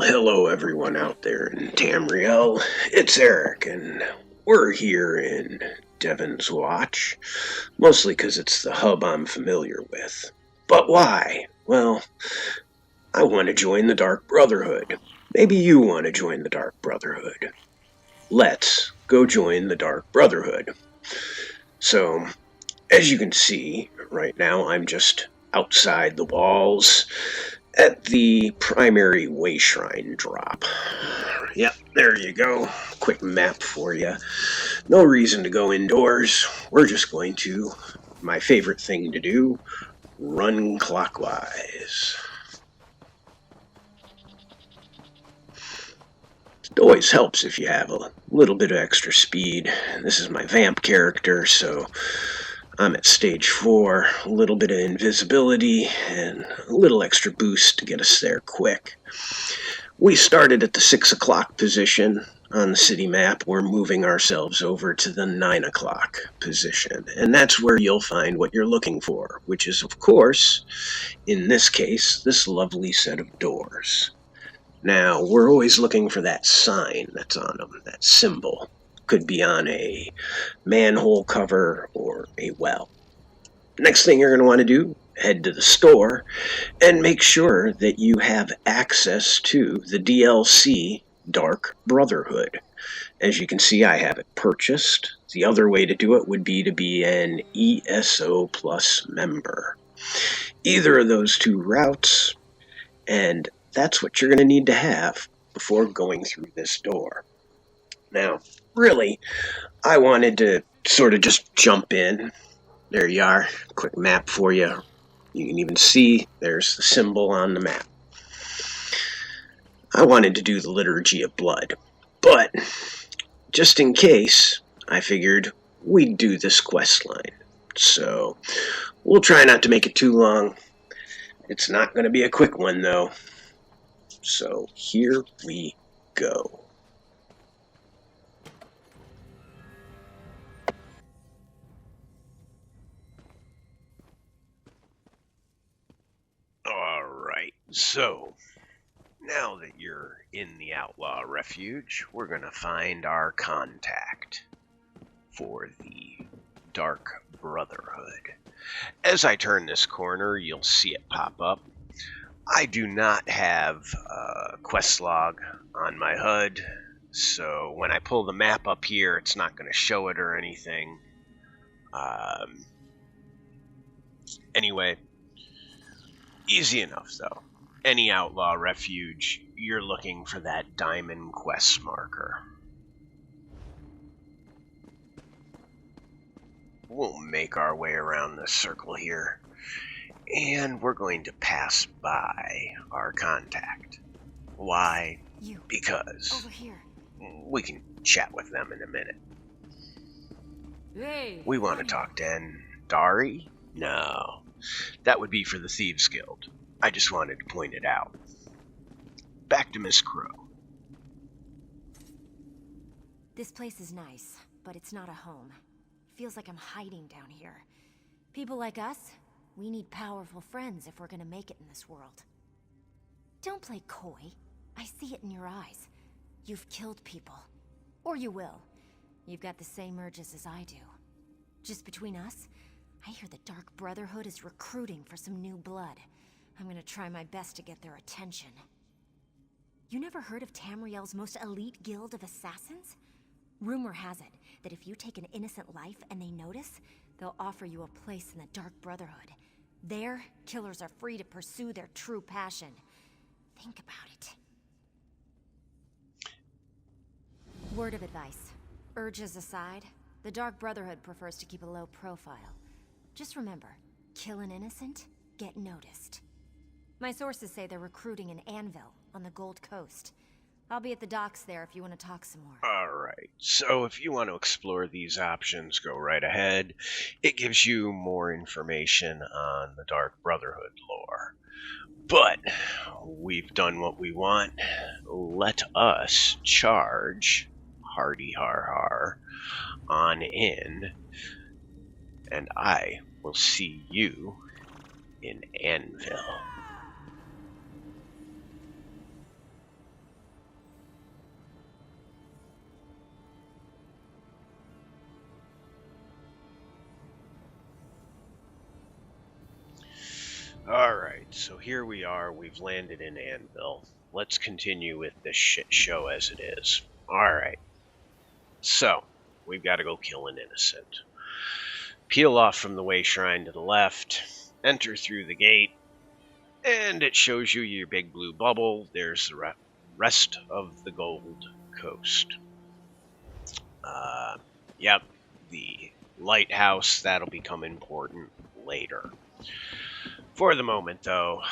hello everyone out there in Tamriel. It's Eric, and we're here in Devon's Watch, mostly because it's the hub I'm familiar with. But why? Well, I want to join the Dark Brotherhood. Maybe you want to join the Dark Brotherhood. Let's go join the Dark Brotherhood. So, as you can see, right now I'm just outside the walls at the primary way shrine drop. Yep, there you go. Quick map for you. No reason to go indoors. We're just going to, my favorite thing to do, run clockwise. It always helps if you have a little bit of extra speed. This is my vamp character, so I'm at stage 4, a little bit of invisibility, and a little extra boost to get us there quick. We started at the 6 o'clock position on the city map. We're moving ourselves over to the 9 o'clock position, and that's where you'll find what you're looking for, which is, of course, in this case, this lovely set of doors. Now, we're always looking for that sign that's on them, that symbol. Could be on a manhole cover or a well. Next thing you're going to want to do, head to the store and make sure that you have access to the DLC Dark Brotherhood. As you can see, I have it purchased. The other way to do it would be to be an ESO Plus member. Either of those two routes, and that's what you're going to need to have before going through this door. Now, really, I wanted to sort of just jump in. There you are. Quick map for you. You can even see there's the symbol on the map. I wanted to do the Liturgy of Blood, but just in case, I figured we'd do this questline. So we'll try not to make it too long. It's not going to be a quick one, though. So here we go. Alright, so now that you're in the Outlaw Refuge, we're going to find our contact for the Dark Brotherhood. As I turn this corner, you'll see it pop up. I do not have a quest log on my HUD, so when I pull the map up here, it's not going to show it or anything. Anyway, easy enough, though. Any Outlaw Refuge, you're looking for that diamond quest marker. We'll make our way around this circle here, and we're going to pass by our contact. Why? Because over here. We can chat with them in a minute. Hey, we want to talk to Dari? No, that would be for the Thieves Guild. I just wanted to point it out. Back to Miss Crow. This place is nice, but it's not a home. Feels like I'm hiding down here. People like us, we need powerful friends if we're gonna make it in this world. Don't play coy. I see it in your eyes. You've killed people. Or you will. You've got the same urges as I do. Just between us, I hear the Dark Brotherhood is recruiting for some new blood. I'm gonna try my best to get their attention. You never heard of Tamriel's most elite guild of assassins? Rumor has it that if you take an innocent life and they notice, they'll offer you a place in the Dark Brotherhood. There, killers are free to pursue their true passion. Think about it. Word of advice. Urges aside, the Dark Brotherhood prefers to keep a low profile. Just remember, kill an innocent, get noticed. My sources say they're recruiting in Anvil, on the Gold Coast. I'll be at the docks there if you want to talk some more. Alright, so if you want to explore these options, go right ahead. It gives you more information on the Dark Brotherhood lore. But we've done what we want. Let us charge Hardy Har Har on in, and I will see you in Anvil. so here we are. We've landed in Anvil. Let's continue with this shit show as it is. Alright. So, we've got to go kill an innocent. Peel off from the way shrine to the left, enter through the gate, and it shows you your big blue bubble. There's the rest of the Gold Coast. Yep, the lighthouse, that'll become important later. For the moment, though,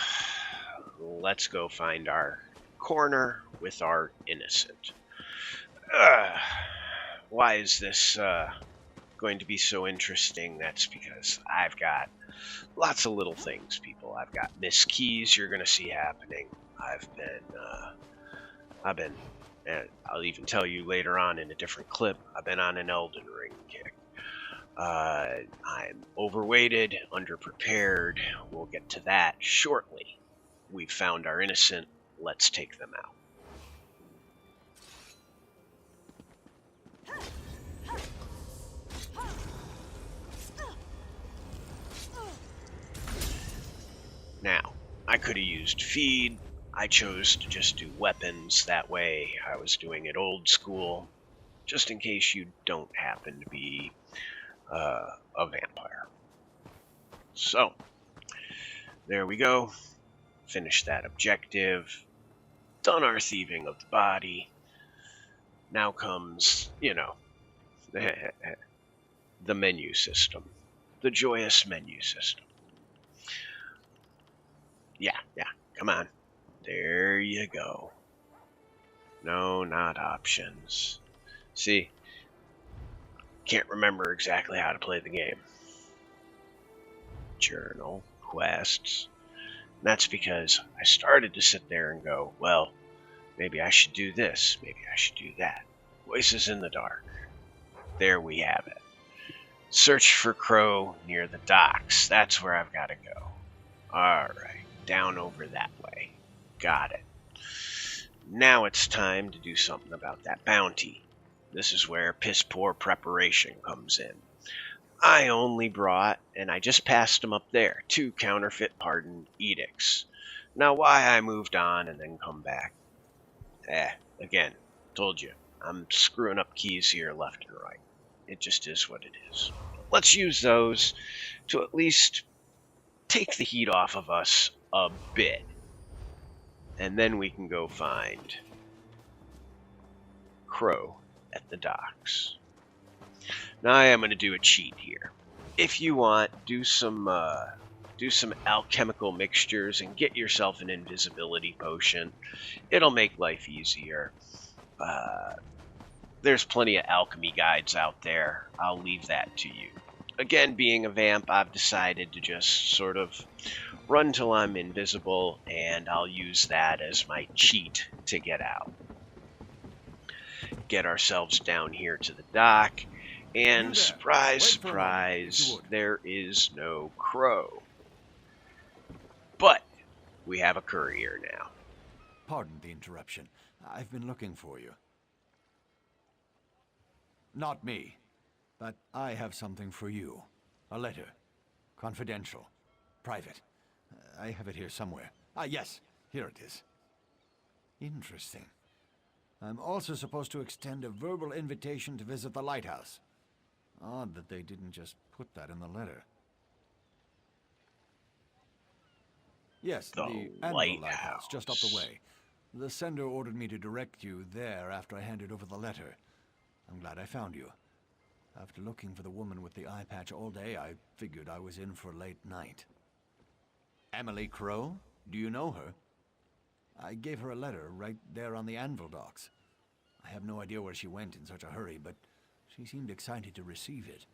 let's go find our corner with our innocent. Why is this going to be so interesting? That's because I've got lots of little things, people. I've got Miss Keys you're going to see happening. I've been, and I'll even tell you later on in a different clip, I've been on an Elden Ring kick. I'm overweighted, underprepared. We'll get to that shortly. We've found our innocent. Let's take them out. Now, I could have used feed. I chose to just do weapons. That way I was doing it old school, just in case you don't happen to be a vampire. So, there we go. Finished that objective. Done our thieving of the body. Now comes, the menu system. The joyous menu system. Yeah, come on. There you go. No, not options. See, can't remember exactly how to play the game. Journal, quests. That's because I started to sit there and go, well, maybe I should do this, maybe I should do that. Voices in the dark. There we have it. Search for Crow near the docks. That's where I've got to go. Alright, down over that way. Got it. Now it's time to do something about that bounty. This is where piss-poor preparation comes in. I only brought, and I just passed them up there, 2 counterfeit pardon edicts. Now why I moved on and then come back? Again, told you, I'm screwing up keys here left and right. It just is what it is. Let's use those to at least take the heat off of us a bit. And then we can go find Crow at the docks. Now I am going to do a cheat here. If you want, do some alchemical mixtures and get yourself an invisibility potion. It'll make life easier. There's plenty of alchemy guides out there. I'll leave that to you. Again, being a vamp, I've decided to just sort of run till I'm invisible, and I'll use that as my cheat to get out. Get ourselves down here to the dock, and surprise, surprise, there is no Crow. But we have a courier now. Pardon the interruption. I've been looking for you. Not me, but I have something for you. A letter. Confidential. Private. I have it here somewhere. Yes. Here it is. Interesting. I'm also supposed to extend a verbal invitation to visit the lighthouse. Odd that they didn't just put that in the letter. Yes, the Anvil lighthouse, just up the way. The sender ordered me to direct you there after I handed over the letter. I'm glad I found you. After looking for the woman with the eye patch all day, I figured I was in for late night. Emily Crow? Do you know her? I gave her a letter right there on the Anvil docks. I have no idea where she went in such a hurry, but she seemed excited to receive it.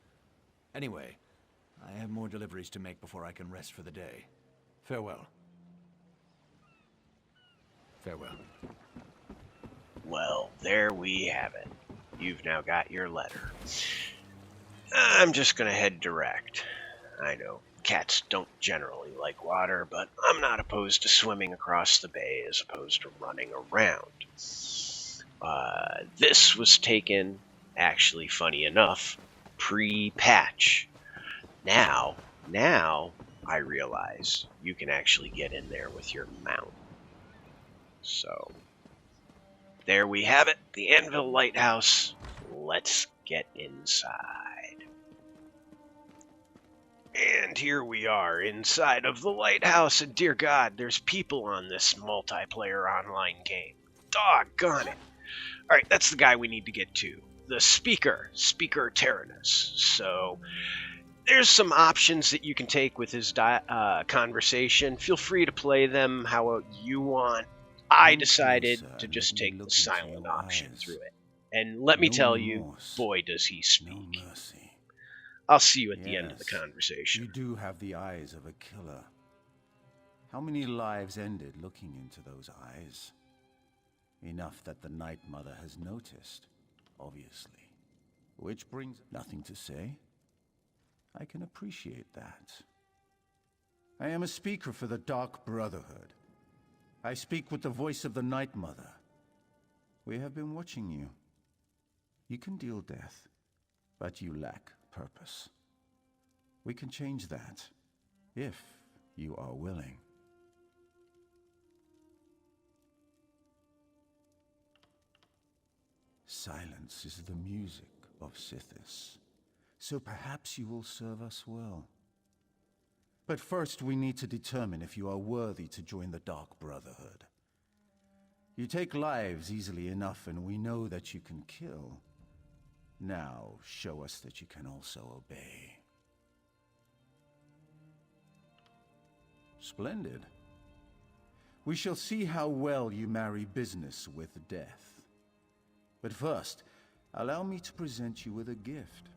Anyway, I have more deliveries to make before I can rest for the day. Farewell. Farewell. Well, there we have it. You've now got your letter. I'm just gonna head direct. I know cats don't generally like water, but I'm not opposed to swimming across the bay as opposed to running around. This was taken, actually funny enough, pre-patch. Now, I realize you can actually get in there with your mount. So, there we have it, the Anvil Lighthouse. Let's get inside. And here we are inside of the lighthouse, and dear God, there's people on this multiplayer online game. Doggone it. Alright, that's the guy we need to get to. The Speaker Tyrannus. So, there's some options that you can take with his conversation. Feel free to play them how you want. I decided to just take the silent option through it. And let me tell you, boy does he speak. I'll see you at the end of the conversation. You do have the eyes of a killer. How many lives ended looking into those eyes? Enough that the Night Mother has noticed, obviously. Which brings nothing to say. I can appreciate that. I am a speaker for the Dark Brotherhood. I speak with the voice of the Night Mother. We have been watching you. You can deal death, but you lack purpose. We can change that, if you are willing. Silence is the music of Sithis, so perhaps you will serve us well. But first we need to determine if you are worthy to join the Dark Brotherhood. You take lives easily enough, and we know that you can kill. Now, show us that you can also obey. Splendid. We shall see how well you marry business with death. But first, allow me to present you with a gift.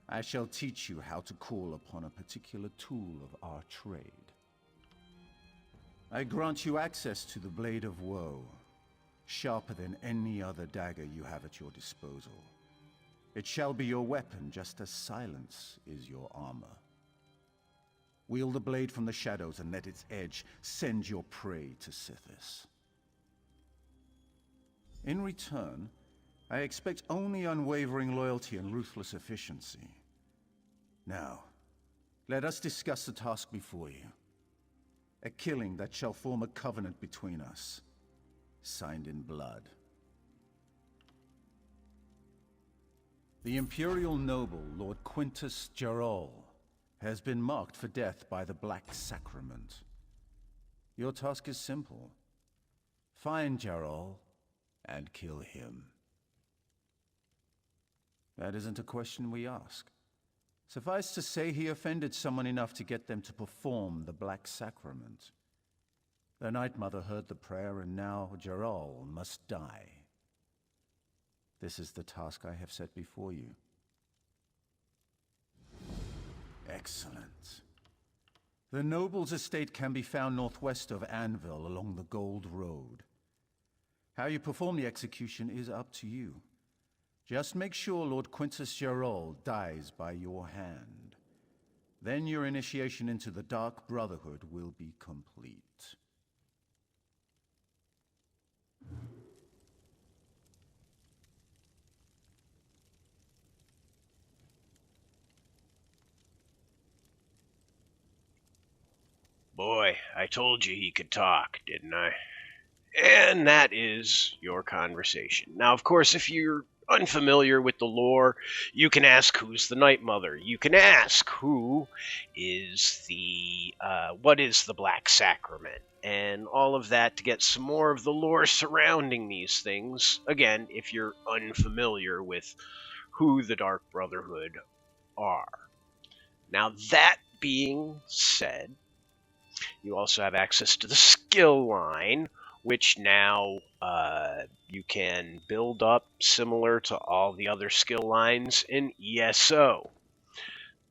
I shall teach you how to call upon a particular tool of our trade. I grant you access to the Blade of Woe, sharper than any other dagger you have at your disposal. It shall be your weapon, just as silence is your armor. Wield the blade from the shadows and let its edge send your prey to Sithis. In return, I expect only unwavering loyalty and ruthless efficiency. Now, let us discuss the task before you. A killing that shall form a covenant between us, signed in blood. The Imperial noble, Lord Quintus Gerol, has been marked for death by the Black Sacrament. Your task is simple. Find Gerol and kill him. That isn't a question we ask. Suffice to say, he offended someone enough to get them to perform the Black Sacrament. The Night Mother heard the prayer, and now Gerol must die. This is the task I have set before you. Excellent. The noble's estate can be found northwest of Anvil along the Gold Road. How you perform the execution is up to you. Just make sure Lord Quintus Gerol dies by your hand. Then your initiation into the Dark Brotherhood will be complete. Boy, I told you he could talk, didn't I? And that is your conversation. Now, of course, if you're unfamiliar with the lore, you can ask who's the Night Mother. You can ask who is what is the Black Sacrament, and all of that to get some more of the lore surrounding these things. Again, if you're unfamiliar with who the Dark Brotherhood are. Now, that being said, you also have access to the skill line, which now you can build up similar to all the other skill lines in ESO.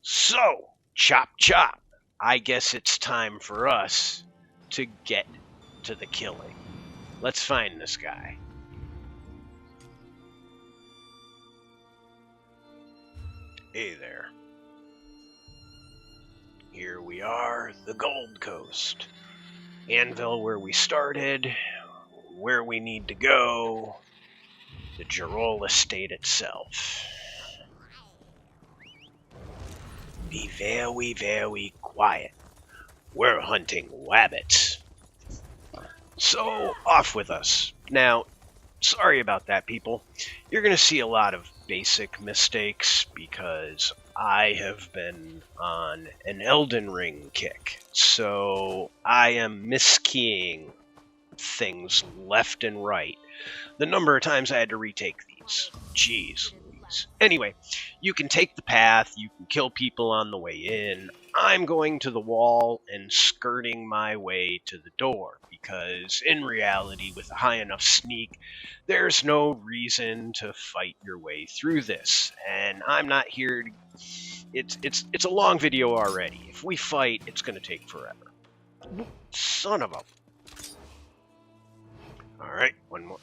So, chop chop, I guess it's time for us to get to the killing. Let's find this guy. Hey there. Here we are, the Gold Coast. Anvil, where we started, where we need to go, the Gerol estate itself. Be very, very quiet. we're hunting rabbits. So, off with us. Now, sorry about that, people. You're going to see a lot of basic mistakes because I have been on an Elden Ring kick. So, I am miskeying things left and right. The number of times I had to retake these. Jeez Louise. Anyway, you can take the path, you can kill people on the way in. I'm going to the wall and skirting my way to the door, because in reality, with a high enough sneak, there's no reason to fight your way through this. And I'm not here to... It's a long video already. If we fight, it's going to take forever. Son of a... Alright, one more.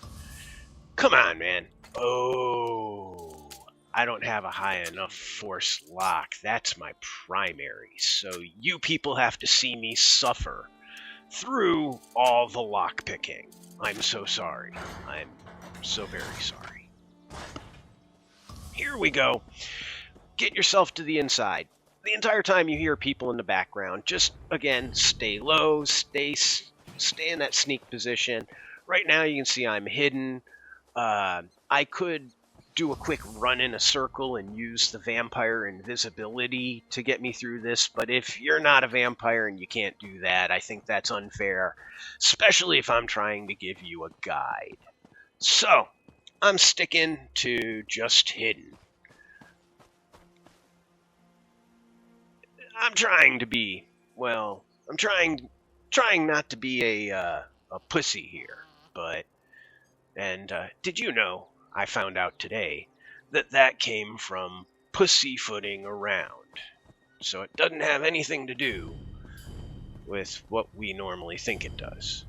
Come on, man. Oh, I don't have a high enough force lock. That's my primary. So you people have to see me suffer through all the lock picking. I'm so sorry. I'm so very sorry. Here we go. Get yourself to the inside. The entire time you hear people in the background, just, again, stay low, stay in that sneak position. Right now you can see I'm hidden. I could do a quick run in a circle and use the vampire invisibility to get me through this, but if you're not a vampire and you can't do that, I think that's unfair, especially if I'm trying to give you a guide. So, I'm sticking to just hidden. I'm trying to be, well, I'm trying not to be a pussy here, but, and did you know, I found out today, that came from pussyfooting around. So it doesn't have anything to do with what we normally think it does.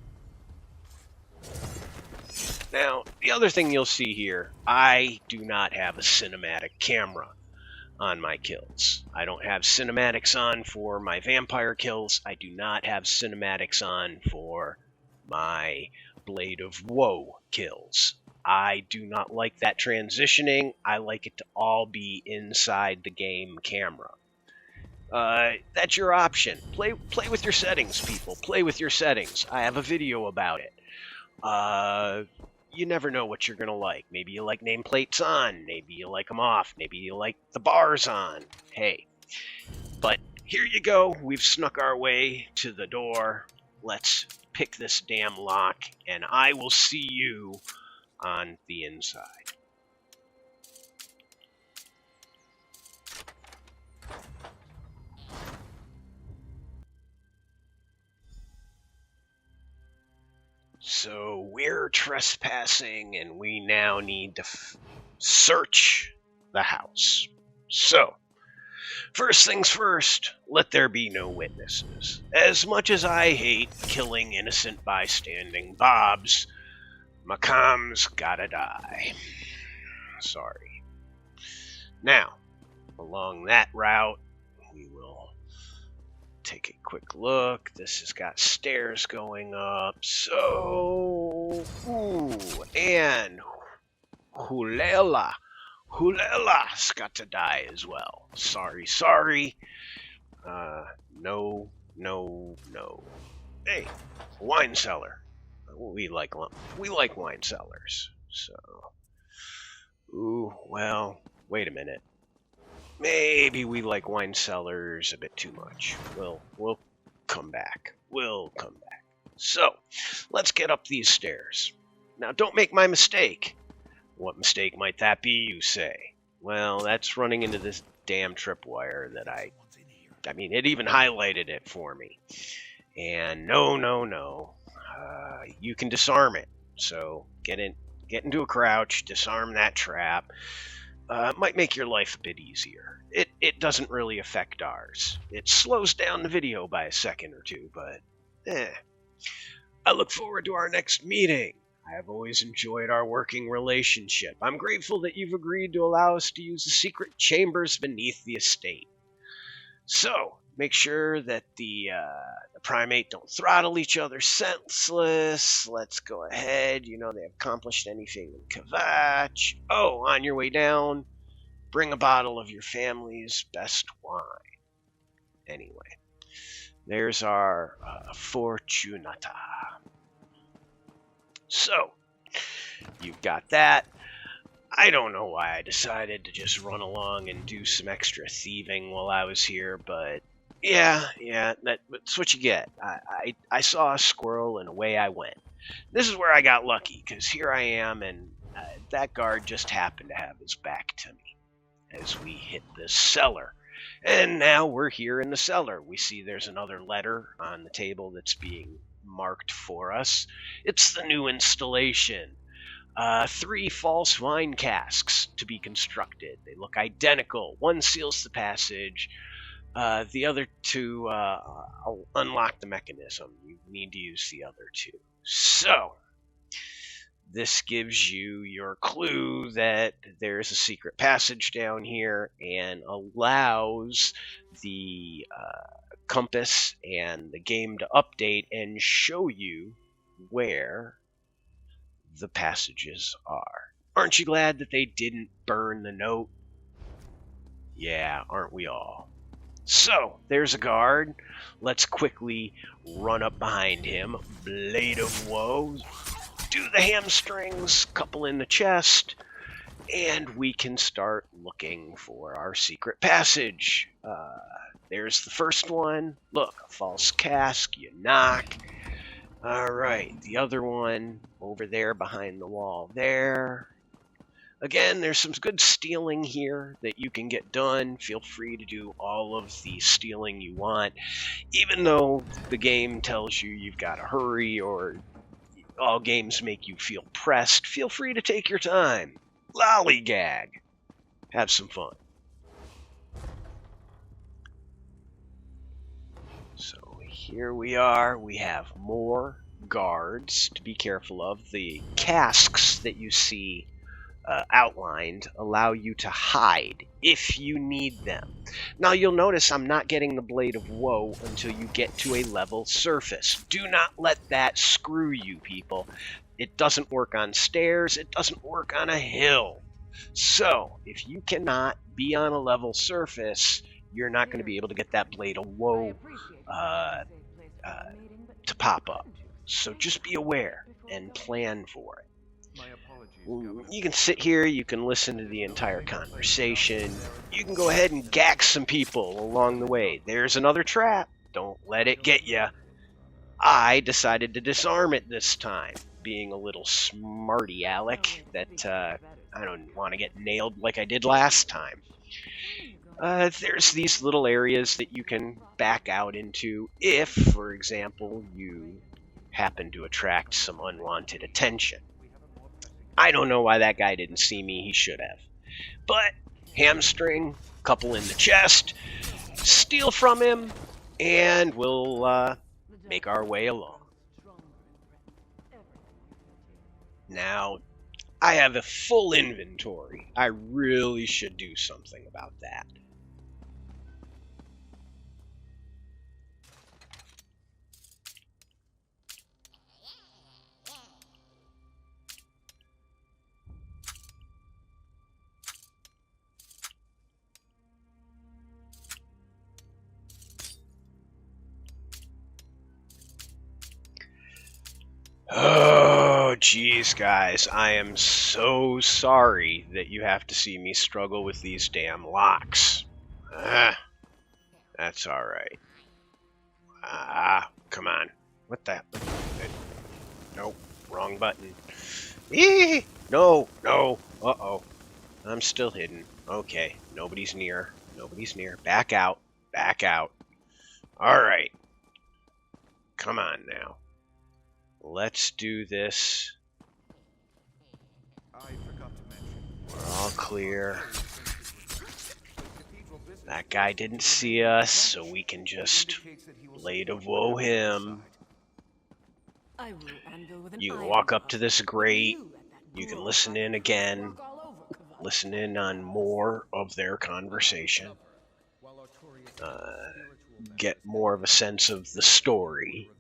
Now, the other thing you'll see here, I do not have a cinematic camera on my kills. I don't have cinematics on for my vampire kills. I do not have cinematics on for my Blade of Woe kills. I do not like that transitioning. I like it to all be inside the game camera. That's your option. Play with your settings, people. Play with your settings. I have a video about it. You never know what you're going to like. Maybe you like nameplates on. Maybe you like them off. Maybe you like the bars on. Hey. But here you go. We've snuck our way to the door. Let's pick this damn lock, and I will see you on the inside. So we're trespassing, and we now need to search the house. So, first things first, let there be no witnesses. As much as I hate killing innocent bystanding bobs, Macam's gotta die. Sorry. Now, along that route, we will take a quick look. This has got stairs going up. So, and Hulela's got to die as well. Sorry. No. Hey, wine cellar. We like wine cellars. So, well, wait a minute. Maybe we like wine cellars a bit too much. We'll come back. So, let's get up these stairs. Now, don't make my mistake. What mistake might that be, you say? Well, that's running into this damn tripwire that I mean, it even highlighted it for me. And no. You can disarm it. So, get into a crouch, disarm that trap. Might make your life a bit easier. It doesn't really affect ours. It slows down the video by a second or two, but I look forward to our next meeting. I have always enjoyed our working relationship. I'm grateful that you've agreed to allow us to use the secret chambers beneath the estate. So, make sure that the primate don't throttle each other senseless. Let's go ahead. You know, they accomplished anything in Kvatch. Oh, on your way down, bring a bottle of your family's best wine. Anyway, There's our Fortunata. So, you've got that. I don't know why I decided to just run along and do some extra thieving while I was here, but yeah, that's what you get. I saw a squirrel and away I went. This is where I got lucky, because here I am, and that guard just happened to have his back to me as we hit the cellar. And now we're here in the cellar. We see there's another letter on the table that's being marked for us. It's the new installation. 3 false wine casks to be constructed. They look identical. One seals the passage. The other 2 will unlock the mechanism. You need to use the other 2. So, this gives you your clue that there's a secret passage down here and allows the compass and the game to update and show you where the passages are. Aren't you glad that they didn't burn the note? Yeah, aren't we all? So, there's a guard. Let's quickly run up behind him. Blade of Woe. Do the hamstrings, couple in the chest, and we can start looking for our secret passage. There's the first one. Look, a false cask, you knock. Alright, the other one over there behind the wall there. Again, there's some good stealing here that you can get done. Feel free to do all of the stealing you want, even though the game tells you you've got to hurry or all games make you feel pressed. Feel free to take your time. Lollygag. Have some fun. So here we are. We have more guards to be careful of. The casks that you see outlined allow you to hide if you need them. Now you'll notice I'm not getting the Blade of Woe until you get to a level surface. Do not let that screw you, people. It doesn't work on stairs. It doesn't work on a hill. So if you cannot be on a level surface, you're not going to be able to get that Blade of Woe to pop up. So just be aware and plan for it. You can sit here, you can listen to the entire conversation, you can go ahead and gag some people along the way. There's another trap. Don't let it get you. I decided to disarm it this time, being a little smarty aleck that I don't want to get nailed like I did last time. There's these little areas that you can back out into if, for example, you happen to attract some unwanted attention. I don't know why that guy didn't see me. He should have. But hamstring, couple in the chest, steal from him, and we'll make our way along. Now, I have a full inventory. I really should do something about that. Oh, geez, guys. I am so sorry that you have to see me struggle with these damn locks. That's alright. Come on. What the? Nope. Wrong button. Eee! No. Uh-oh. I'm still hidden. Okay. Nobody's near. Back out. Alright. Come on now. Let's do this. We're all clear. That guy didn't see us, so we can just Blade of Woe him. You can walk up to this grate. You can listen in again. Listen in on more of their conversation. Get more of a sense of the story.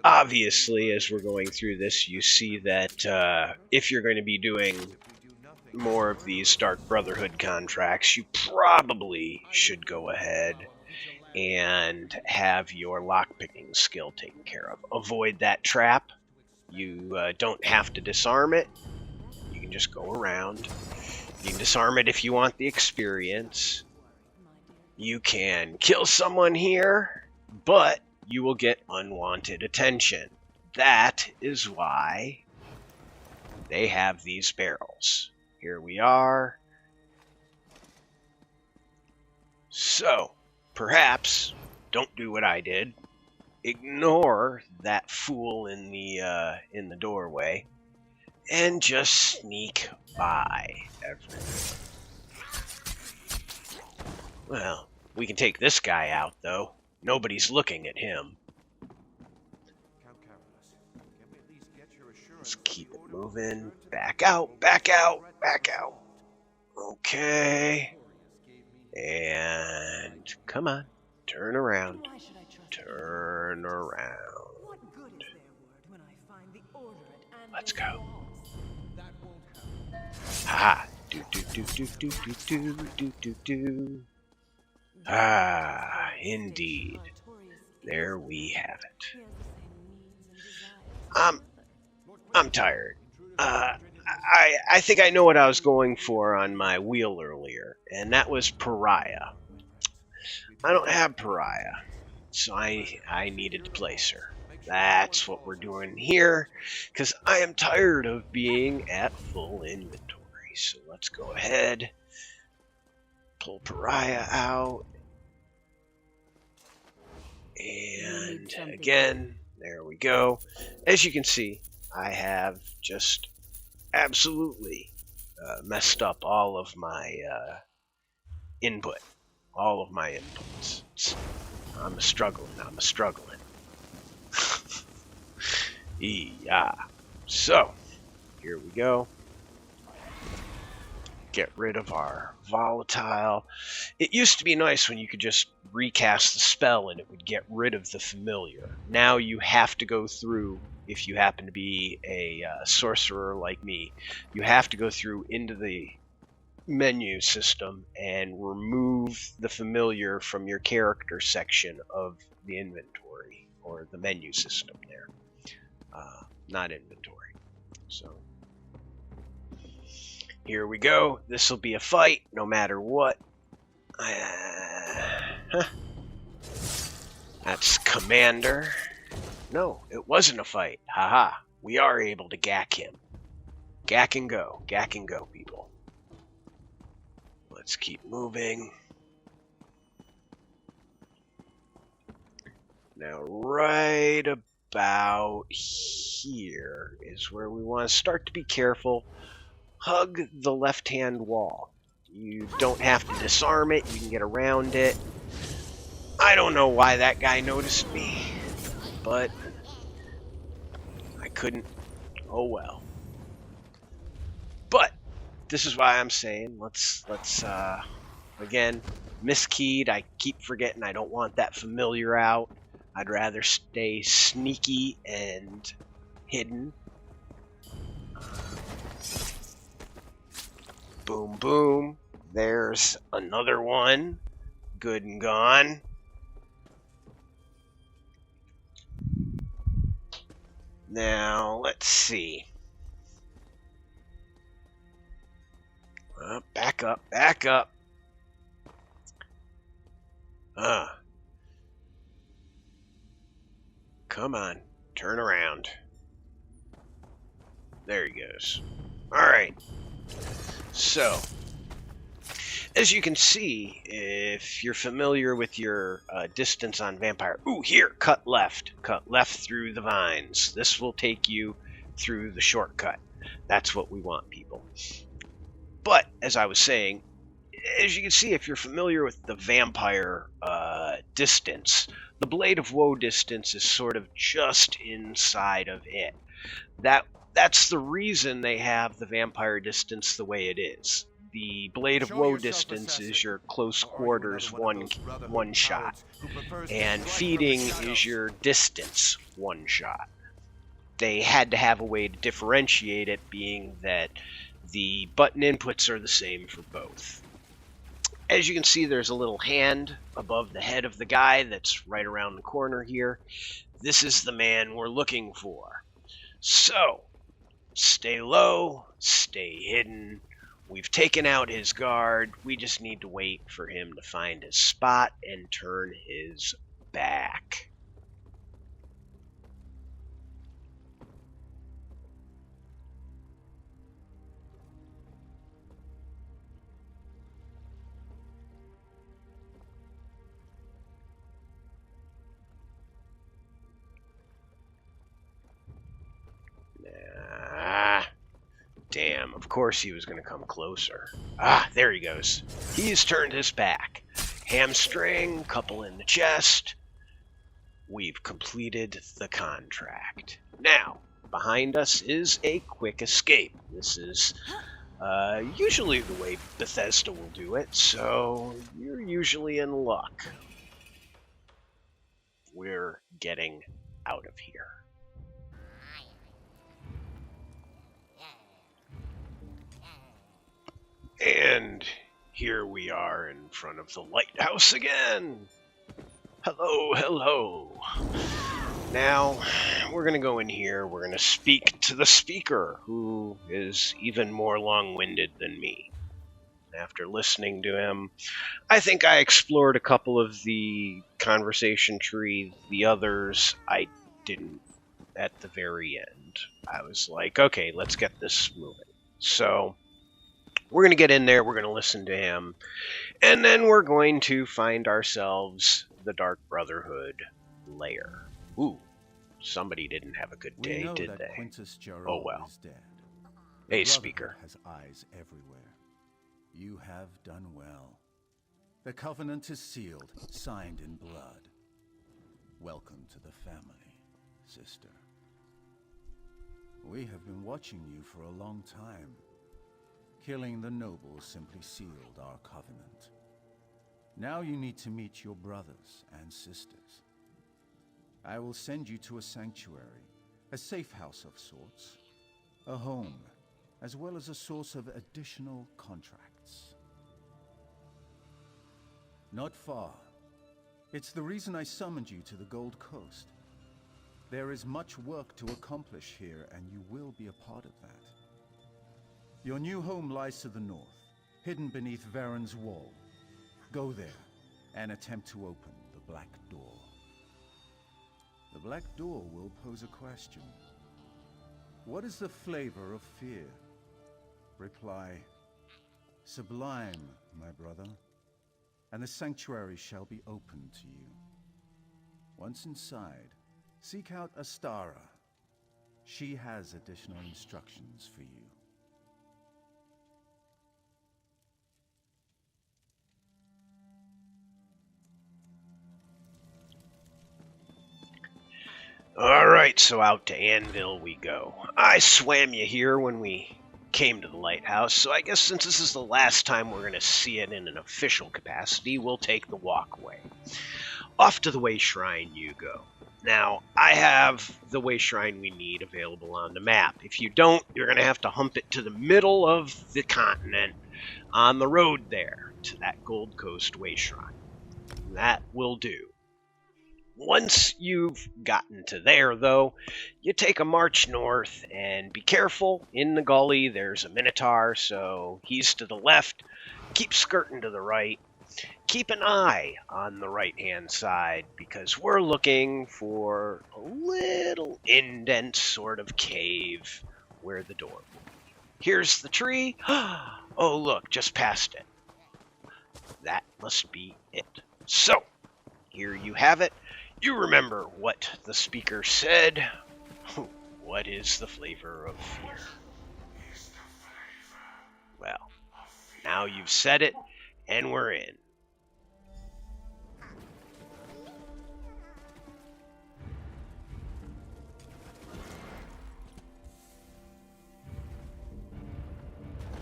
Obviously, as we're going through this, you see that if you're going to be doing more of these Dark Brotherhood contracts, you probably should go ahead and have your lockpicking skill taken care of. Avoid that trap. You don't have to disarm it. You can just go around. You can disarm it if you want the experience. You can kill someone here, but you will get unwanted attention. That is why they have these barrels. Here we are. So, perhaps, don't do what I did. Ignore that fool in the doorway, and just sneak by everything. Well, we can take this guy out, though. Nobody's looking at him. Let's keep it moving. Back out, back out, back out. Okay. And come on, turn around. Turn around. Let's go. Ha! Do do do do do do do do do do. Ah, indeed. There we have it. I'm tired. I think I know what I was going for on my wheel earlier, and that was Pariah. I don't have Pariah, so I needed to place her. That's what we're doing here, because I am tired of being at full inventory. So let's go ahead, pull Pariah out, and again, there we go. As you can see, I have just absolutely messed up all of my input, all of my inputs. I'm a struggling. Yeah. So, here we go. Get rid of our volatile. It used to be nice when you could just recast the spell and it would get rid of the familiar. Now you have to go through, if you happen to be a sorcerer like me, you have to go through into the menu system and remove the familiar from your character section of the inventory, or the menu system there. Not inventory. So here we go. This will be a fight no matter what. That's Commander. No, it wasn't a fight. Haha. We are able to gack him. Gack and go. Gack and go, people. Let's keep moving. Now, right about here is where we want to start to be careful. Hug the left-hand wall. You don't have to disarm it. You can get around it. I don't know why that guy noticed me, but I couldn't. Oh well. But this is why I'm saying let's again, miskeyed. I keep forgetting I don't want that familiar out. I'd rather stay sneaky and hidden. Boom, boom. There's another one. Good and gone. Now, let's see. Back up, back up. Come on, turn around. There he goes. Alright. So, as you can see, if you're familiar with your distance on vampire... Ooh, here, cut left. Cut left through the vines. This will take you through the shortcut. That's what we want, people. But, as I was saying, as you can see, if you're familiar with the vampire distance, the Blade of Woe distance is sort of just inside of it. That's the reason they have the vampire distance the way it is. The Blade of Woe distance is your close quarters one shot, and feeding is your distance one shot. They had to have a way to differentiate it, being that The button inputs are the same for both. As you can see, there's a little hand above the head of the guy that's right around the corner here. This is the man we're looking for. So, stay low, stay hidden. We've taken out his guard. We just need to wait for him to find his spot and turn his back. Damn, of course he was going to come closer. There he goes. He's turned his back. Hamstring, couple in the chest. We've completed the contract. Now, behind us is a quick escape. This is usually the way Bethesda will do it, so you're usually in luck. We're getting out of here. And here we are in front of the lighthouse again. Hello, hello. Now, we're going to go in here. We're going to speak to the speaker, who is even more long-winded than me. After listening to him, I think I explored a couple of the conversation tree. The others, I didn't at the very end. I was like, okay, let's get this moving. So we're going to get in there, we're going to listen to him, and then we're going to find ourselves the Dark Brotherhood lair. Ooh, somebody didn't have a good day, did they? Oh well. Hey, speaker. Has eyes everywhere. You have done well. The covenant is sealed, signed in blood. Welcome to the family, sister. We have been watching you for a long time. Killing the nobles simply sealed our covenant. Now you need to meet your brothers and sisters. I will send you to a sanctuary, a safe house of sorts, a home, as well as a source of additional contracts. Not far. It's the reason I summoned you to the Gold Coast. There is much work to accomplish here, and you will be a part of that. Your new home lies to the north, hidden beneath Varen's wall. Go there, and attempt to open the Black Door. The Black Door will pose a question. What is the flavor of fear? Reply, sublime, my brother, and the sanctuary shall be open to you. Once inside, seek out Astara. She has additional instructions for you. Alright, so out to Anvil we go. I swam you here when we came to the lighthouse, so I guess since this is the last time we're going to see it in an official capacity, we'll take the walkway. Off to the Way Shrine you go. Now, I have the Way Shrine we need available on the map. If you don't, you're going to have to hump it to the middle of the continent on the road there to that Gold Coast Way Shrine. That will do. Once you've gotten to there, though, you take a march north, and be careful. In the gully, there's a Minotaur, so he's to the left. Keep skirting to the right. Keep an eye on the right-hand side, because we're looking for a little indent sort of cave where the door will be. Here's the tree. Oh, look, just past it. That must be it. So, here you have it. You remember what the speaker said. What is the flavor of fear? Well, now you've said it, and we're in.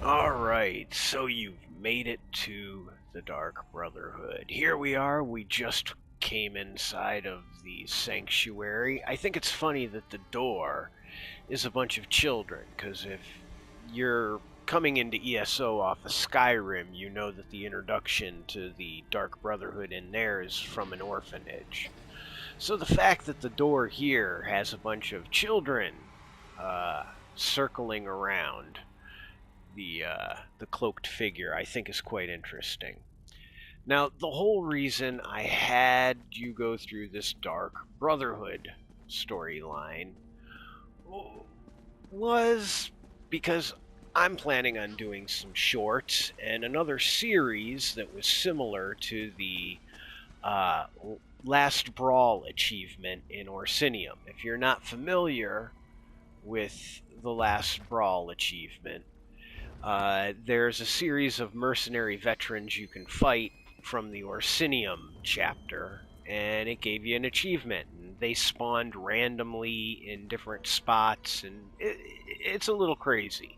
Alright, so you've made it to the Dark Brotherhood. Here we are, we just came inside of the sanctuary. I think it's funny that the door is a bunch of children, because if you're coming into ESO off of Skyrim, you know that the introduction to the Dark Brotherhood in there is from an orphanage. So the fact that the door here has a bunch of children circling around the cloaked figure, I think is quite interesting. Now, the whole reason I had you go through this Dark Brotherhood storyline was because I'm planning on doing some shorts and another series that was similar to the Last Brawl achievement in Orsinium. If you're not familiar with the Last Brawl achievement, there's a series of mercenary veterans you can fight from the Orsinium chapter, and it gave you an achievement. And they spawned randomly in different spots, and it's a little crazy.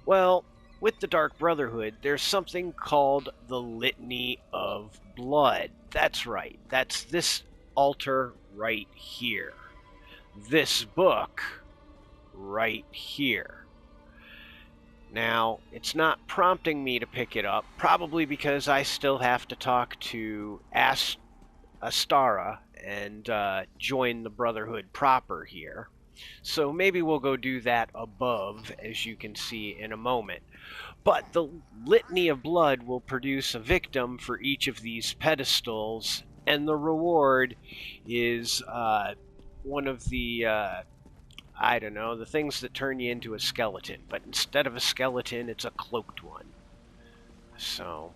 Well, with the Dark Brotherhood, there's something called the Litany of Blood. That's right. That's this altar right here. This book right here. Now, it's not prompting me to pick it up, probably because I still have to talk to Astara and join the Brotherhood proper here. So maybe we'll go do that above, as you can see in a moment. But the Litany of Blood will produce a victim for each of these pedestals, and the reward is one of the I don't know, the things that turn you into a skeleton, but instead of a skeleton, it's a cloaked one. So,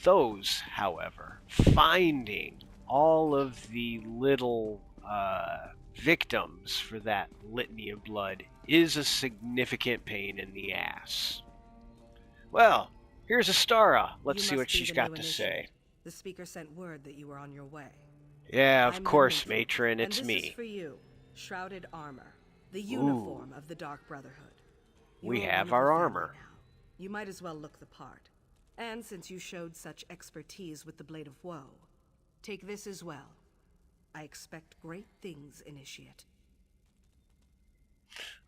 those, however, finding all of the little victims for that Litany of Blood is a significant pain in the ass. Well, here's Astara. Let's see what she's got to say. The speaker sent word that you were on your way. Yeah, of course, matron, it's me. And this is for you. Shrouded armor, the uniform of the Dark Brotherhood. We have our armor. Now. You might as well look the part. And since you showed such expertise with the Blade of Woe, take this as well. I expect great things, Initiate.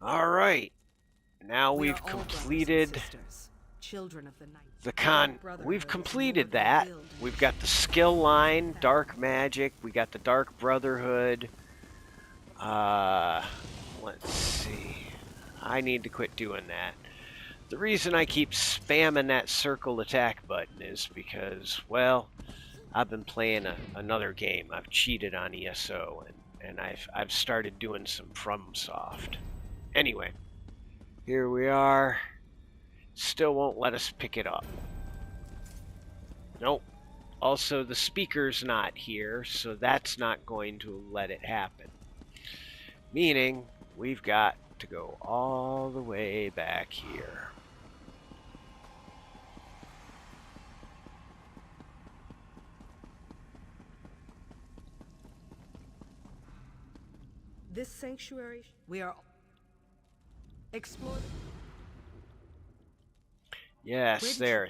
All right. Now we've completed children of the night. We've completed that. We've got the skill line, Dark Magic. We got the Dark Brotherhood. Let's see. I need to quit doing that. The reason I keep spamming that circle attack button is because, well, I've been playing another game. I've cheated on ESO, and I've started doing some FromSoft. Anyway, here we are. Still won't let us pick it up. Nope. Also, the speaker's not here, so that's not going to let it happen. Meaning, we've got to go all the way back here. This sanctuary, we are exploring. Yes, there.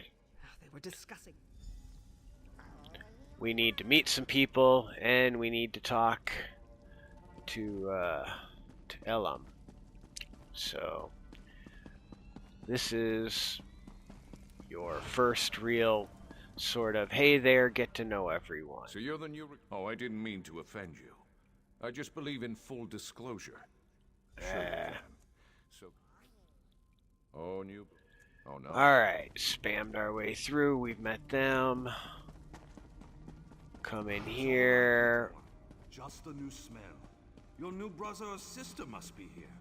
They were discussing. We need to meet some people, and we need to talk to Elam. So, this is your first real sort of, hey there, get to know everyone. So you're the new... Oh, I didn't mean to offend you. I just believe in full disclosure. Sure you can. So... Oh, new... Oh, no. Alright, spammed our way through. We've met them. Come in here. Just a new smell. Your new brother or sister must be here.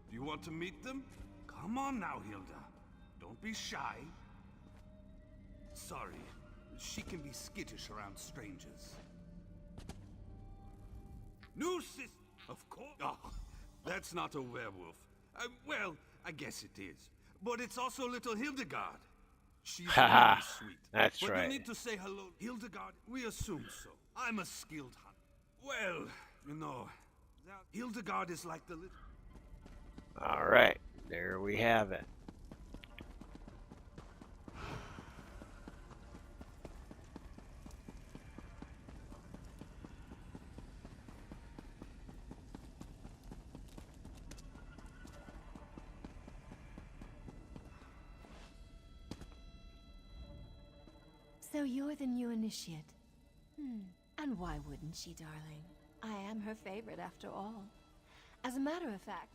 Do you want to meet them? Come on now, Hilda. Don't be shy. Sorry, she can be skittish around strangers. New sister, of course. Oh, that's not a werewolf. Well, I guess it is. But it's also little Hildegard. She's really sweet. That's but right. You need to say hello, Hildegard. We assume so. I'm a skilled hunter. Well, you know, Hildegard is like the little... All right, there we have it. So you're the new initiate. And why wouldn't she, darling? I am her favorite after all. As a matter of fact,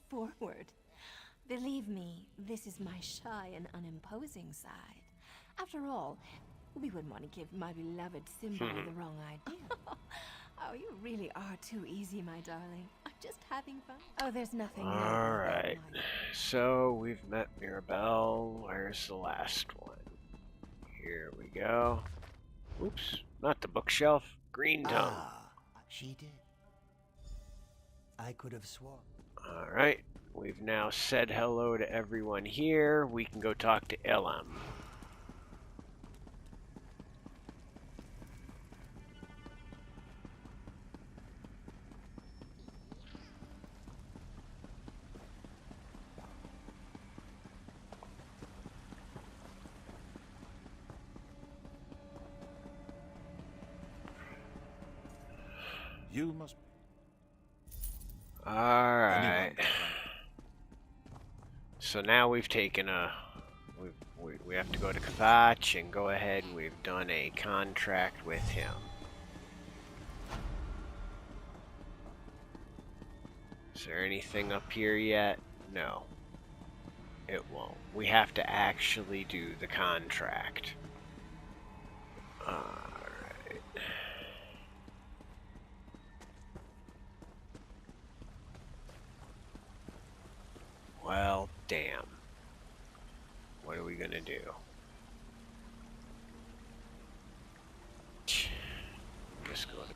forward. Believe me, this is my shy and unimposing side. After all, we wouldn't want to give my beloved Simba the wrong idea. Oh, you really are too easy, my darling. I'm just having fun. Oh, there's nothing. Alright. So, we've met Mirabelle. Where's the last one? Here we go. Oops. Not the bookshelf. Green Tongue. Ah, she did. I could have sworn. Alright. We've now said hello to everyone here. We can go talk to Elam. You must... Alright. So now we've taken a... We have to go to Kvatch and go ahead and we've done a contract with him. Is there anything up here yet? No. It won't. We have to actually do the contract. Alright. Well, damn. What are we gonna do? Just go to...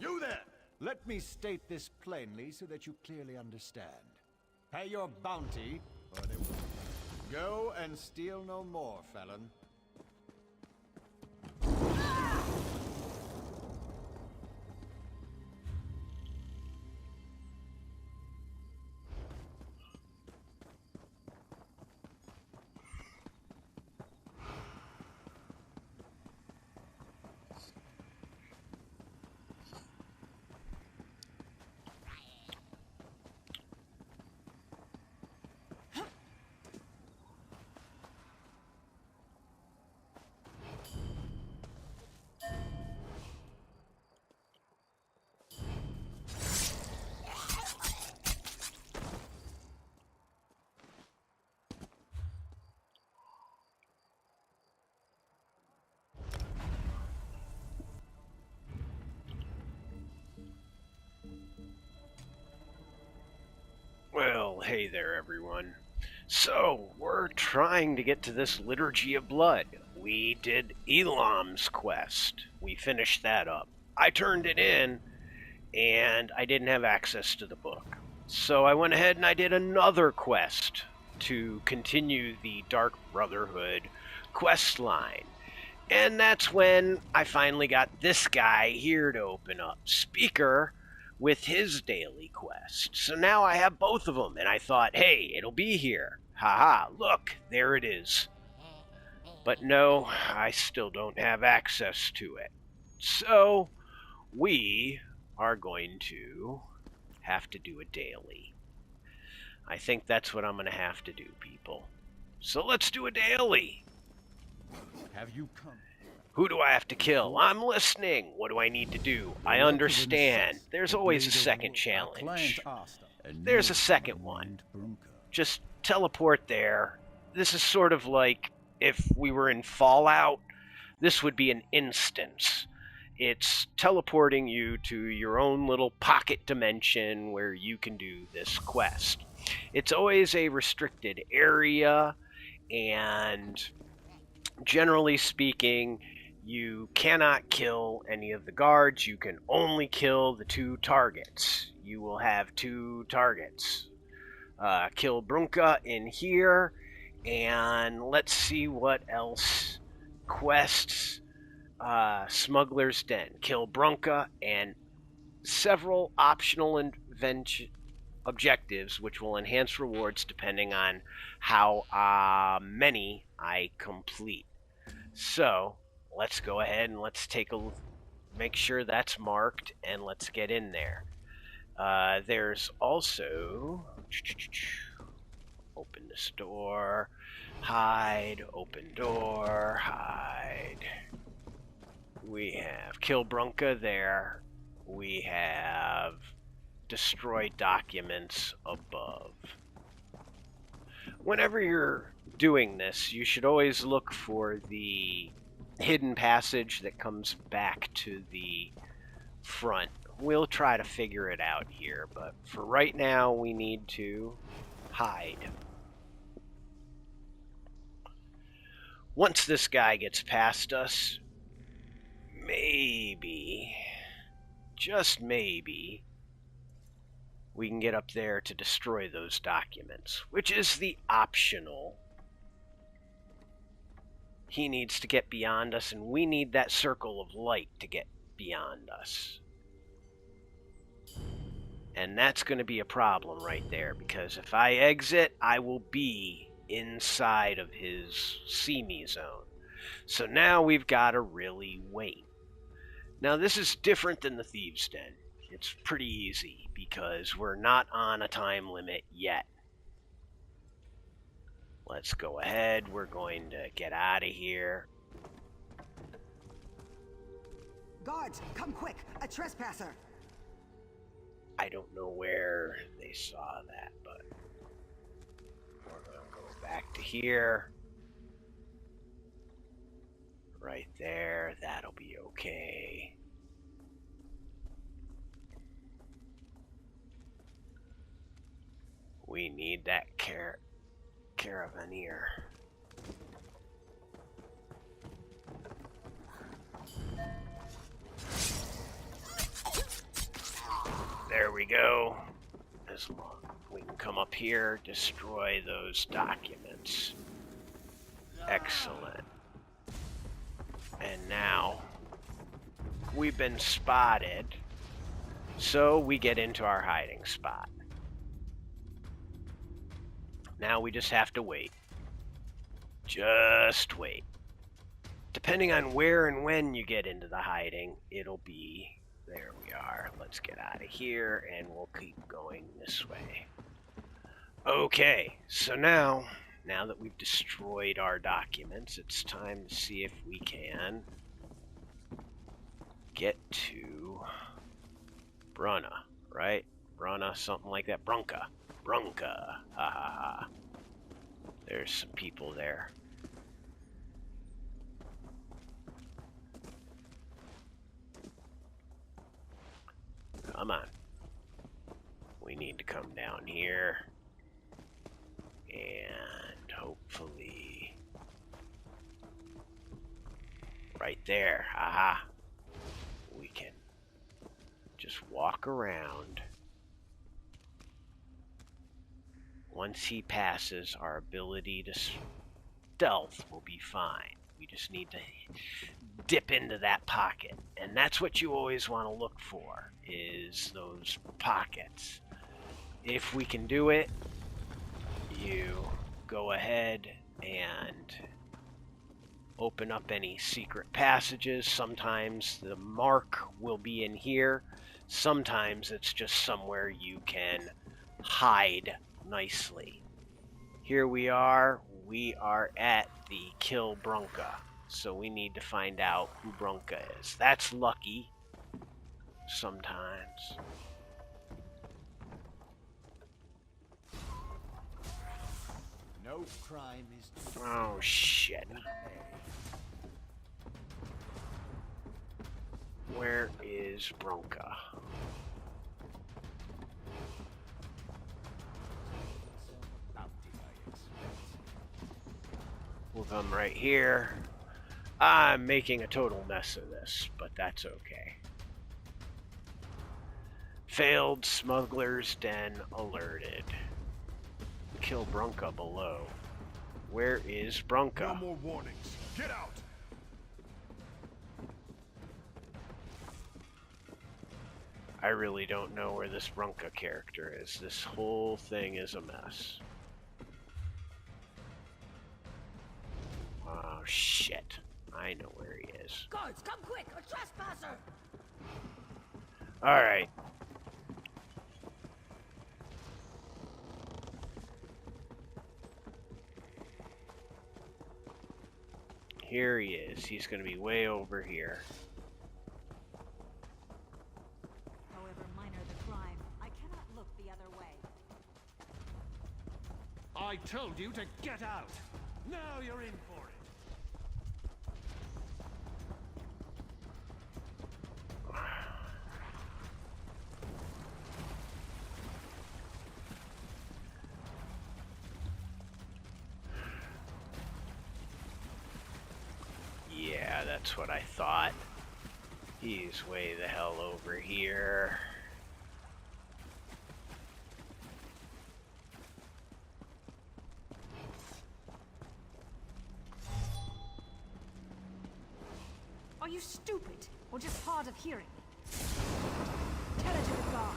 You there! Let me state this plainly so that you clearly understand. Pay your bounty, or they will... Go and steal no more, felon. Well, hey there, everyone. So, we're trying to get to this Liturgy of Blood. We did Elam's quest. We finished that up. I turned it in, and I didn't have access to the book. So I went ahead and I did another quest to continue the Dark Brotherhood quest line. And that's when I finally got this guy here to open up, Speaker, with his daily quest. So now I have both of them, and I thought, hey, it'll be here. Haha, look, there it is. But no, I still don't have access to it. So we are going to have to do a daily. I think that's what I'm going to have to do, people. So let's do a daily. Have you come? Who do I have to kill? I'm listening. What do I need to do? I understand. There's always a second challenge. There's a second one. Just teleport there. This is sort of like if we were in Fallout. This would be an instance. It's teleporting you to your own little pocket dimension where you can do this quest. It's always a restricted area, and generally speaking, you cannot kill any of the guards. You can only kill the 2 targets. You will have 2 targets. Kill Brunka in here, and let's see what else. Quests, Smuggler's Den. Kill Brunka, and several optional objectives which will enhance rewards depending on how many I complete. So let's go ahead and let's make sure that's marked, and let's get in there. There's also open this door, hide, open door, hide. We have kill Brunka there. We have destroy documents above. Whenever you're doing this, you should always look for the hidden passage that comes back to the front. We'll try to figure it out here, but for right now, we need to hide. Once this guy gets past us, maybe, just maybe, we can get up there to destroy those documents, which is the optional. He needs to get beyond us, and we need that circle of light to get beyond us. And that's going to be a problem right there, because if I exit, I will be inside of his see-me zone. So now we've got to really wait. Now this is different than the Thieves' Den. It's pretty easy because we're not on a time limit yet. Let's go ahead. We're going to get out of here. Guards, come quick! A trespasser! I don't know where they saw that, but we're going to go back to here. Right there. That'll be okay. We need that caravaneer. There we go. As long we can come up here, destroy those documents. Excellent. And now we've been spotted, so we get into our hiding spot. Now we just have to wait. Just wait. Depending on where and when you get into the hiding, it'll be... There we are. Let's get out of here, and we'll keep going this way. Okay, so now that we've destroyed our documents, it's time to see if we can get to Brunna, right? Brunna, something like that. Brunka. Ha ha ha. There's some people there. Come on. We need to come down here. And hopefully... right there. Aha. We can just walk around. Once he passes, our ability to stealth will be fine. We just need to dip into that pocket. And that's what you always want to look for, is those pockets. If we can do it, you go ahead and open up any secret passages. Sometimes the mark will be in here. Sometimes it's just somewhere you can hide nicely. Here we are at the Kill Brunka. So we need to find out who Brunka is. That's lucky. Sometimes. No crime is too Oh shit. Where is Brunka? We'll come right here. I'm making a total mess of this, but that's okay. Failed smuggler's den alerted. Kill Brunka below. Where is Brunka? No more warnings. Get out! I really don't know where this Brunka character is. This whole thing is a mess. Oh shit. I know where he is. Guards, come quick! A trespasser! Alright. Here he is. He's gonna be way over here. However minor the crime, I cannot look the other way. I told you to get out! Now you're in for it! Yeah, that's what I thought. He's way the hell over here. Are you stupid? Or just hard of hearing? Tell it to the guards.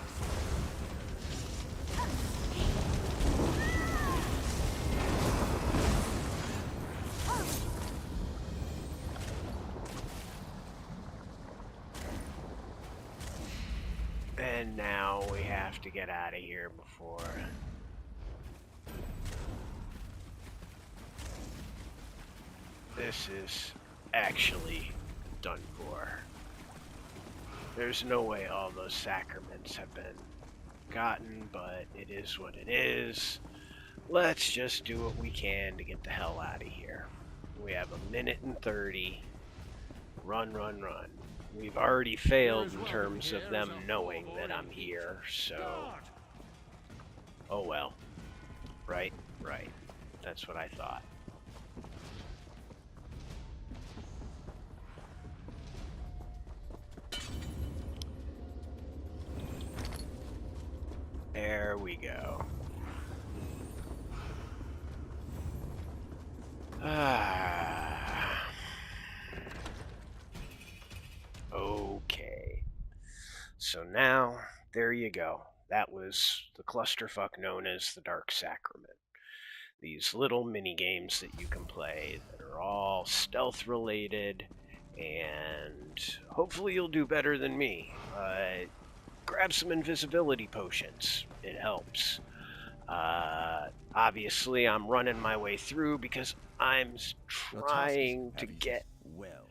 And now we have to get out of here before... this is actually done for. There's no way all those sacraments have been gotten, but it is what it is. Let's just do what we can to get the hell out of here. We have 1:30. Run, run, run. We've already failed in terms of them knowing that I'm here, so... oh well. Right, right. That's what I thought. There we go. Okay. So now, there you go. That was the clusterfuck known as the Dark Sacrament. These little mini games that you can play that are all stealth related, and hopefully you'll do better than me. Grab some invisibility potions. It helps. Obviously, I'm running my way through because I'm trying to get well.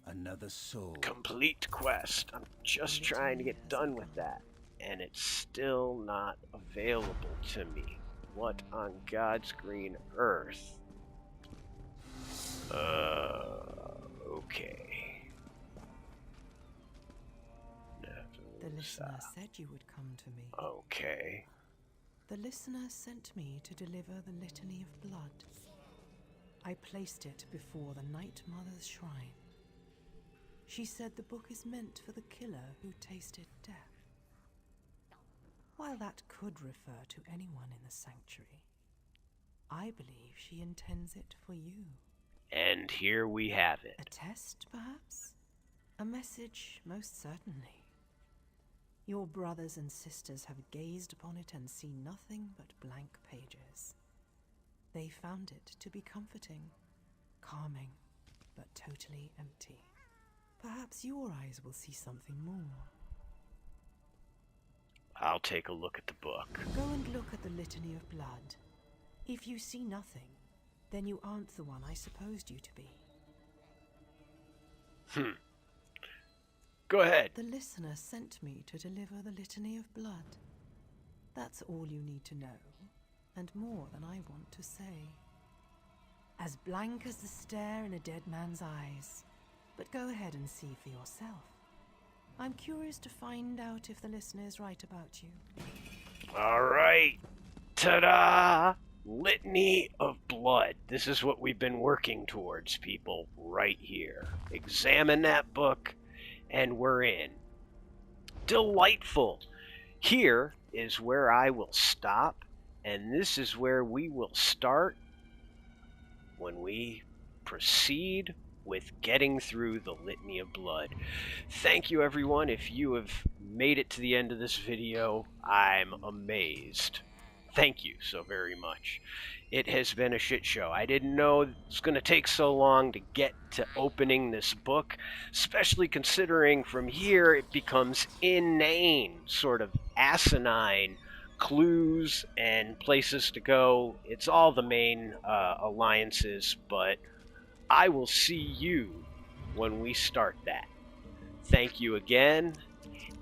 Another soul. complete quest. I'm just trying to get done with that, and it's still not available to me. What on God's green earth? Okay. The listener said you would come to me. Okay. The listener sent me to deliver the Litany of Blood. I placed it before the Night Mother's shrine. She said the book is meant for the killer who tasted death. While that could refer to anyone in the sanctuary, I believe she intends it for you. And here we have it. A test, perhaps? A message, most certainly. Your brothers and sisters have gazed upon it and seen nothing but blank pages. They found it to be comforting, calming, but totally empty. Perhaps your eyes will see something more. I'll take a look at the book. Go and look at the Litany of Blood. If you see nothing, then you aren't the one I supposed you to be. Go ahead. The listener sent me to deliver the Litany of Blood. That's all you need to know, and more than I want to say. As blank as the stare in a dead man's eyes. But go ahead and see for yourself. I'm curious to find out if the listener is right about you. All right. Ta-da! Litany of Blood. This is what we've been working towards, people, right here. Examine that book, and we're in. Delightful. Here is where I will stop, and this is where we will start when we proceed with getting through the Litany of Blood. Thank you, everyone. If you have made it to the end of this video, I'm amazed. Thank you so very much. It has been a shit show. I didn't know it was going to take so long to get to opening this book, especially considering from here it becomes inane, sort of asinine clues and places to go. It's all the main alliances, but I will see you when we start that. Thank you again,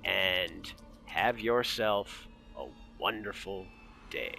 and have yourself a wonderful day.